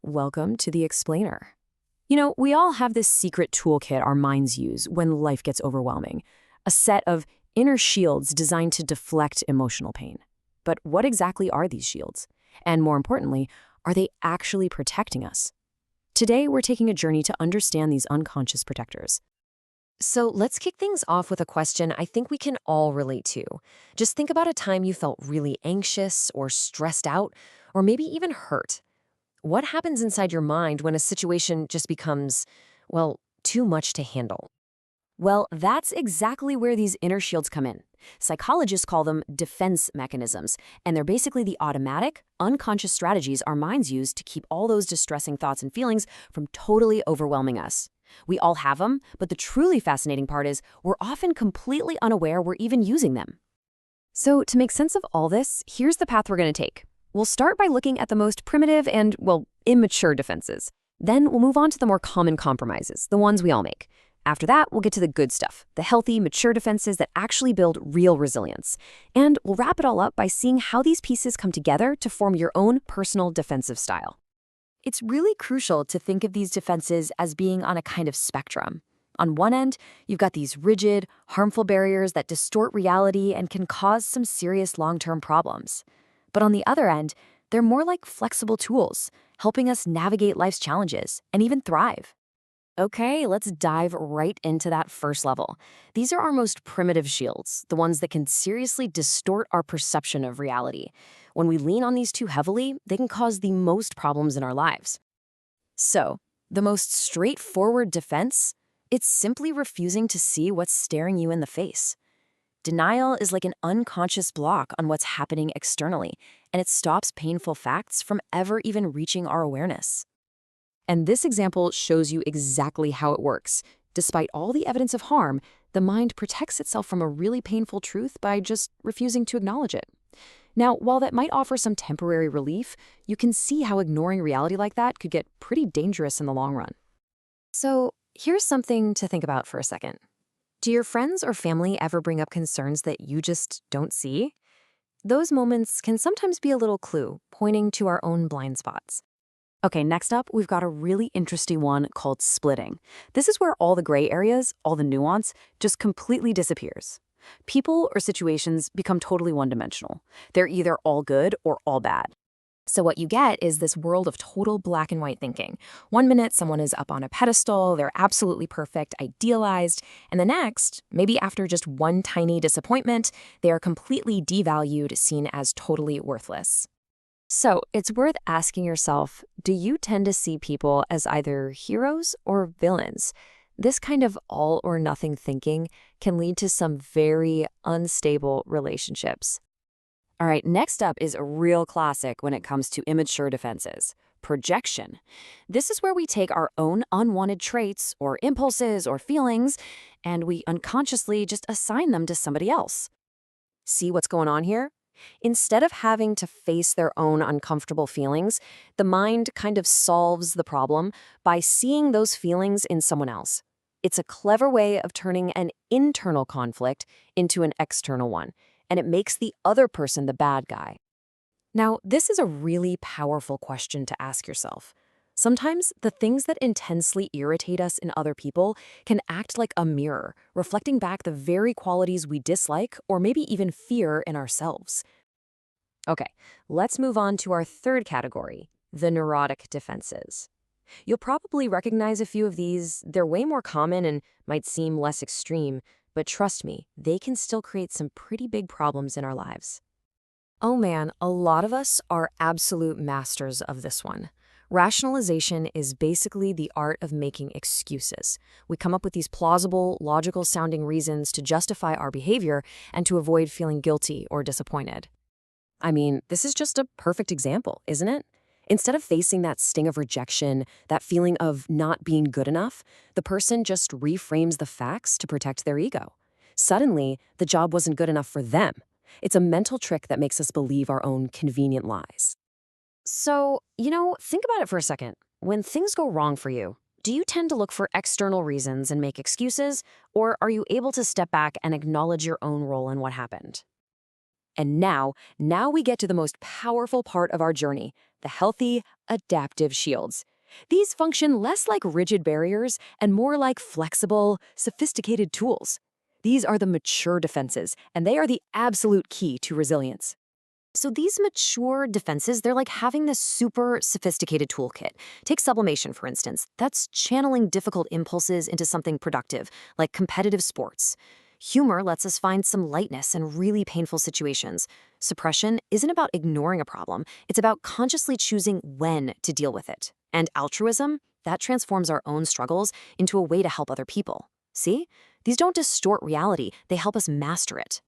Welcome to the Explainer. We all have this secret toolkit our minds use when life gets overwhelming, a set of inner shields designed to deflect emotional pain. But what exactly are these shields? And more importantly, are they actually protecting us? Today, we're taking a journey to understand these unconscious protectors. So let's kick things off with a question I think we can all relate to. Just think about a time you felt really anxious or stressed out, or maybe even hurt. What happens inside your mind when a situation just becomes, well, too much to handle? Well, that's exactly where these inner shields come in. Psychologists call them defense mechanisms, and they're basically the automatic, unconscious strategies our minds use to keep all those distressing thoughts and feelings from totally overwhelming us. We all have them, but the truly fascinating part is we're often completely unaware we're even using them. So to make sense of all this, here's the path we're going to take. We'll start by looking at the most primitive and, immature defenses. Then we'll move on to the more common compromises, the ones we all make. After that, we'll get to the good stuff, the healthy, mature defenses that actually build real resilience. And we'll wrap it all up by seeing how these pieces come together to form your own personal defensive style. It's really crucial to think of these defenses as being on a kind of spectrum. On one end, you've got these rigid, harmful barriers that distort reality and can cause some serious long-term problems. But on the other end, they're more like flexible tools, helping us navigate life's challenges and even thrive. Okay, let's dive right into that first level. These are our most primitive shields, the ones that can seriously distort our perception of reality. When we lean on these too heavily, they can cause the most problems in our lives. So, the most straightforward defense? It's simply refusing to see what's staring you in the face. Denial is like an unconscious block on what's happening externally, and it stops painful facts from ever even reaching our awareness. And this example shows you exactly how it works. Despite all the evidence of harm, the mind protects itself from a really painful truth by just refusing to acknowledge it. Now, while that might offer some temporary relief, you can see how ignoring reality like that could get pretty dangerous in the long run. So, here's something to think about for a second. Do your friends or family ever bring up concerns that you just don't see? Those moments can sometimes be a little clue, pointing to our own blind spots. Okay, next up, we've got a really interesting one called splitting. This is where all the gray areas, all the nuance, just completely disappears. People or situations become totally one-dimensional. They're either all good or all bad. So what you get is this world of total black and white thinking. One minute, someone is up on a pedestal, they're absolutely perfect, idealized, and the next, maybe after just one tiny disappointment, they are completely devalued, seen as totally worthless. So it's worth asking yourself, do you tend to see people as either heroes or villains? This kind of all or nothing thinking can lead to some very unstable relationships. All right, next up is a real classic when it comes to immature defenses, projection. This is where we take our own unwanted traits or impulses or feelings and we unconsciously just assign them to somebody else. See what's going on here? Instead of having to face their own uncomfortable feelings, the mind kind of solves the problem by seeing those feelings in someone else. It's a clever way of turning an internal conflict into an external one, and it makes the other person the bad guy. Now, this is a really powerful question to ask yourself. Sometimes the things that intensely irritate us in other people can act like a mirror, reflecting back the very qualities we dislike or maybe even fear in ourselves. Okay, let's move on to our third category, the neurotic defenses. You'll probably recognize a few of these. They're way more common and might seem less extreme, but trust me, they can still create some pretty big problems in our lives. Oh man, a lot of us are absolute masters of this one. Rationalization is basically the art of making excuses. We come up with these plausible, logical-sounding reasons to justify our behavior and to avoid feeling guilty or disappointed. I mean, this is just a perfect example, isn't it? Instead of facing that sting of rejection, that feeling of not being good enough, the person just reframes the facts to protect their ego. Suddenly, the job wasn't good enough for them. It's a mental trick that makes us believe our own convenient lies. So, think about it for a second. When things go wrong for you, do you tend to look for external reasons and make excuses, or are you able to step back and acknowledge your own role in what happened? And now we get to the most powerful part of our journey, the healthy, adaptive shields. These function less like rigid barriers and more like flexible, sophisticated tools. These are the mature defenses, and they are the absolute key to resilience. So these mature defenses, they're like having this super sophisticated toolkit. Take sublimation, for instance. That's channeling difficult impulses into something productive, like competitive sports. Humor lets us find some lightness in really painful situations. Suppression isn't about ignoring a problem. It's about consciously choosing when to deal with it. And altruism, that transforms our own struggles into a way to help other people. See? These don't distort reality. They help us master it.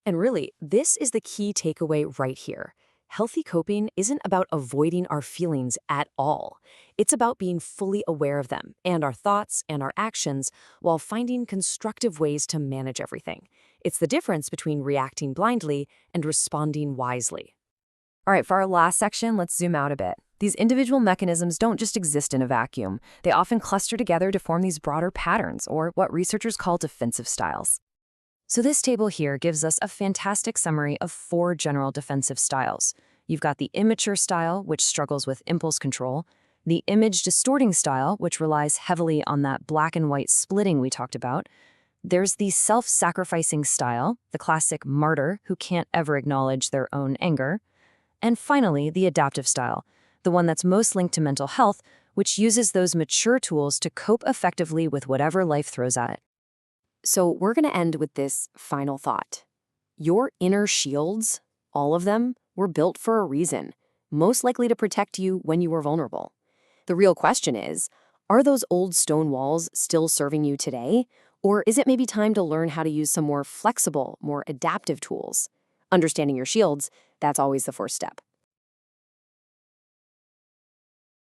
And really, this is the key takeaway right here. Healthy coping isn't about avoiding our feelings at all. It's about being fully aware of them and our thoughts and our actions while finding constructive ways to manage everything. It's the difference between reacting blindly and responding wisely. All right, for our last section, let's zoom out a bit. These individual mechanisms don't just exist in a vacuum. They often cluster together to form these broader patterns, or what researchers call defensive styles. So this table here gives us a fantastic summary of 4 general defensive styles. You've got the immature style, which struggles with impulse control, the image-distorting style, which relies heavily on that black and white splitting we talked about. There's the self-sacrificing style, the classic martyr who can't ever acknowledge their own anger. And finally, the adaptive style, the one that's most linked to mental health, which uses those mature tools to cope effectively with whatever life throws at it. So we're going to end with this final thought. Your inner shields, all of them, were built for a reason, most likely to protect you when you were vulnerable. The real question is, are those old stone walls still serving you today? Or is it maybe time to learn how to use some more flexible, more adaptive tools? Understanding your shields, that's always the first step.